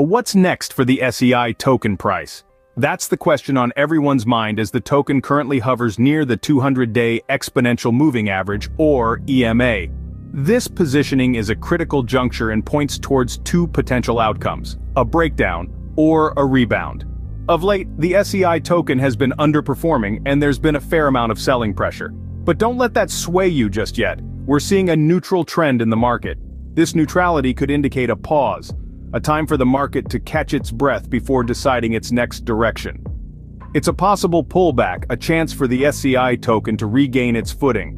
What's next for the SEI token price? That's the question on everyone's mind as the token currently hovers near the 200-day exponential moving average, or EMA. This positioning is a critical juncture and points towards two potential outcomes: a breakdown or a rebound. Of late, the SEI token has been underperforming and there's been a fair amount of selling pressure. But don't let that sway you just yet. We're seeing a neutral trend in the market. This neutrality could indicate a pause, a time for the market to catch its breath before deciding its next direction. It's a possible pullback, a chance for the SEI token to regain its footing.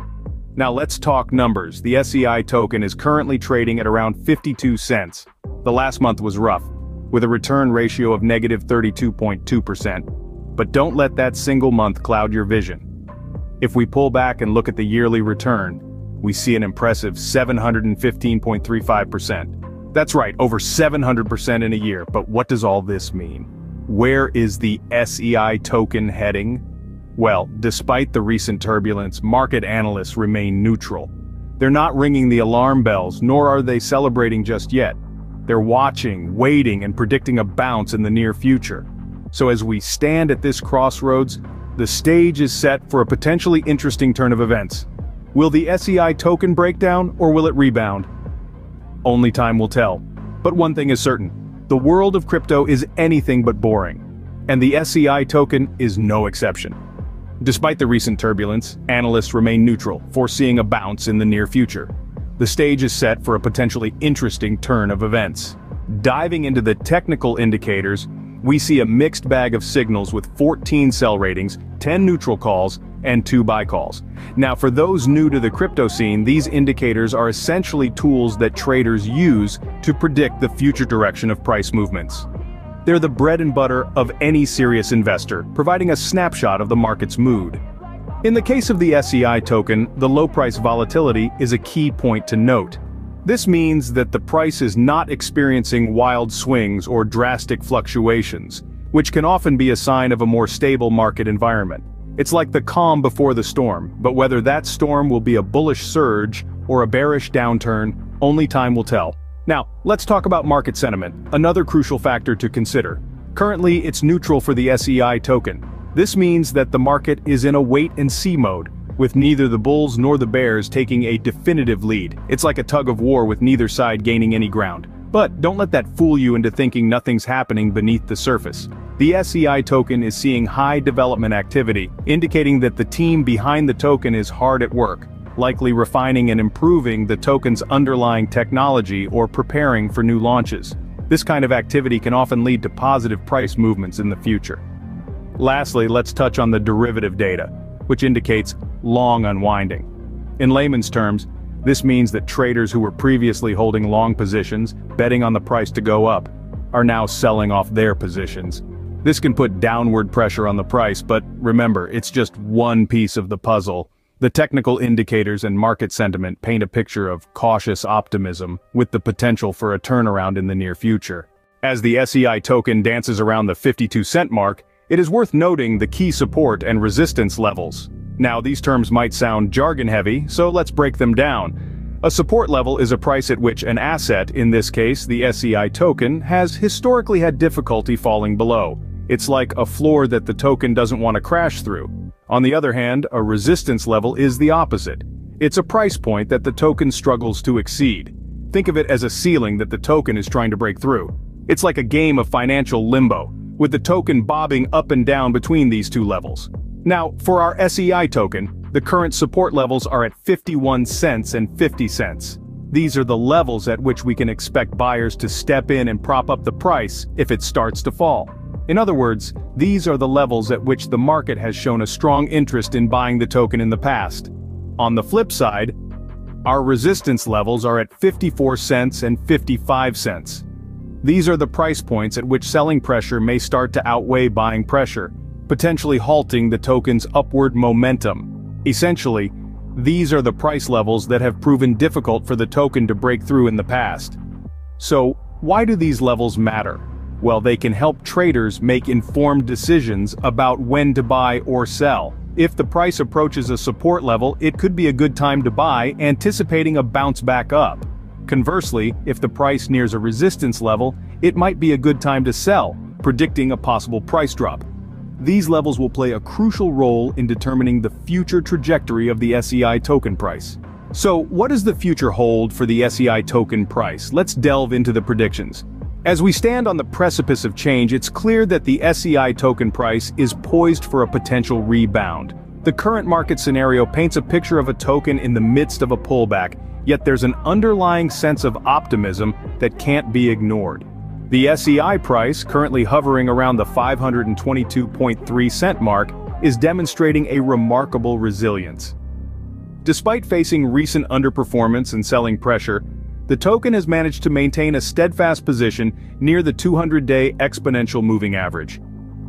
Now let's talk numbers. The SEI token is currently trading at around 52 cents. The last month was rough, with a return ratio of negative 32.2%. But don't let that single month cloud your vision. If we pull back and look at the yearly return, we see an impressive 715.35%. That's right, over 700% in a year. But what does all this mean? Where is the SEI token heading? Well, despite the recent turbulence, market analysts remain neutral. They're not ringing the alarm bells, nor are they celebrating just yet. They're watching, waiting, and predicting a bounce in the near future. So as we stand at this crossroads, the stage is set for a potentially interesting turn of events. Will the SEI token break down, or will it rebound? Only time will tell. But one thing is certain: the world of crypto is anything but boring. And the SEI token is no exception. Despite the recent turbulence, analysts remain neutral, foreseeing a bounce in the near future. The stage is set for a potentially interesting turn of events. Diving into the technical indicators, we see a mixed bag of signals with 14 sell ratings, 10 neutral calls, and 2 buy calls. Now, for those new to the crypto scene, these indicators are essentially tools that traders use to predict the future direction of price movements. They're the bread and butter of any serious investor, providing a snapshot of the market's mood. In the case of the SEI token, the low price volatility is a key point to note. This means that the price is not experiencing wild swings or drastic fluctuations, which can often be a sign of a more stable market environment. It's like the calm before the storm, but whether that storm will be a bullish surge or a bearish downturn, only time will tell. Now, let's talk about market sentiment, another crucial factor to consider. Currently, it's neutral for the SEI token. This means that the market is in a wait-and-see mode, with neither the bulls nor the bears taking a definitive lead. It's like a tug of war with neither side gaining any ground. But don't let that fool you into thinking nothing's happening beneath the surface. The SEI token is seeing high development activity, indicating that the team behind the token is hard at work, likely refining and improving the token's underlying technology or preparing for new launches. This kind of activity can often lead to positive price movements in the future. Lastly, let's touch on the derivative data, which indicates long unwinding. In layman's terms, this means that traders who were previously holding long positions, betting on the price to go up, are now selling off their positions. This can put downward pressure on the price, but remember, it's just one piece of the puzzle. The technical indicators and market sentiment paint a picture of cautious optimism, with the potential for a turnaround in the near future. As the SEI token dances around the 52-cent mark, it is worth noting the key support and resistance levels. Now, these terms might sound jargon-heavy, so let's break them down. A support level is a price at which an asset, in this case the SEI token, has historically had difficulty falling below. It's like a floor that the token doesn't want to crash through. On the other hand, a resistance level is the opposite. It's a price point that the token struggles to exceed. Think of it as a ceiling that the token is trying to break through. It's like a game of financial limbo, with the token bobbing up and down between these two levels. Now, for our SEI token, the current support levels are at 51 cents and 50 cents. These are the levels at which we can expect buyers to step in and prop up the price if it starts to fall. In other words, these are the levels at which the market has shown a strong interest in buying the token in the past. On the flip side, our resistance levels are at 54 cents and 55 cents. These are the price points at which selling pressure may start to outweigh buying pressure, potentially halting the token's upward momentum. Essentially, these are the price levels that have proven difficult for the token to break through in the past. So, why do these levels matter? Well, they can help traders make informed decisions about when to buy or sell. If the price approaches a support level, it could be a good time to buy, anticipating a bounce back up. Conversely, if the price nears a resistance level, it might be a good time to sell, predicting a possible price drop. These levels will play a crucial role in determining the future trajectory of the SEI token price. So, what does the future hold for the SEI token price? Let's delve into the predictions. As we stand on the precipice of change, it's clear that the SEI token price is poised for a potential rebound. The current market scenario paints a picture of a token in the midst of a pullback, yet there's an underlying sense of optimism that can't be ignored. The SEI price, currently hovering around the 522.3 cent mark, is demonstrating a remarkable resilience. Despite facing recent underperformance and selling pressure, the token has managed to maintain a steadfast position near the 200-day exponential moving average.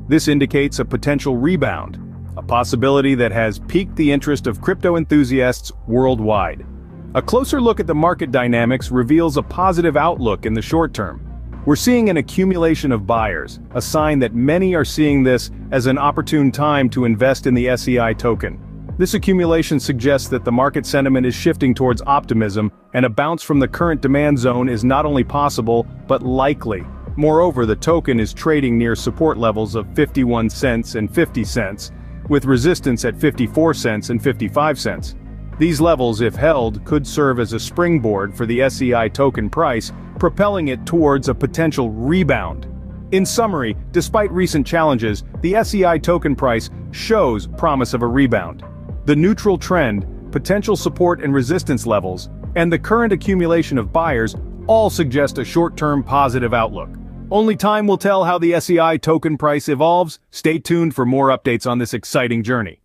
This indicates a potential rebound, a possibility that has piqued the interest of crypto enthusiasts worldwide. A closer look at the market dynamics reveals a positive outlook in the short term. We're seeing an accumulation of buyers, a sign that many are seeing this as an opportune time to invest in the SEI token. This accumulation suggests that the market sentiment is shifting towards optimism, and a bounce from the current demand zone is not only possible, but likely. Moreover, the token is trading near support levels of 51 cents and 50 cents, with resistance at 54 cents and 55 cents. These levels, if held, could serve as a springboard for the SEI token price, propelling it towards a potential rebound. In summary, despite recent challenges, the SEI token price shows promise of a rebound. The neutral trend, potential support and resistance levels, and the current accumulation of buyers all suggest a short-term positive outlook. Only time will tell how the SEI token price evolves. Stay tuned for more updates on this exciting journey.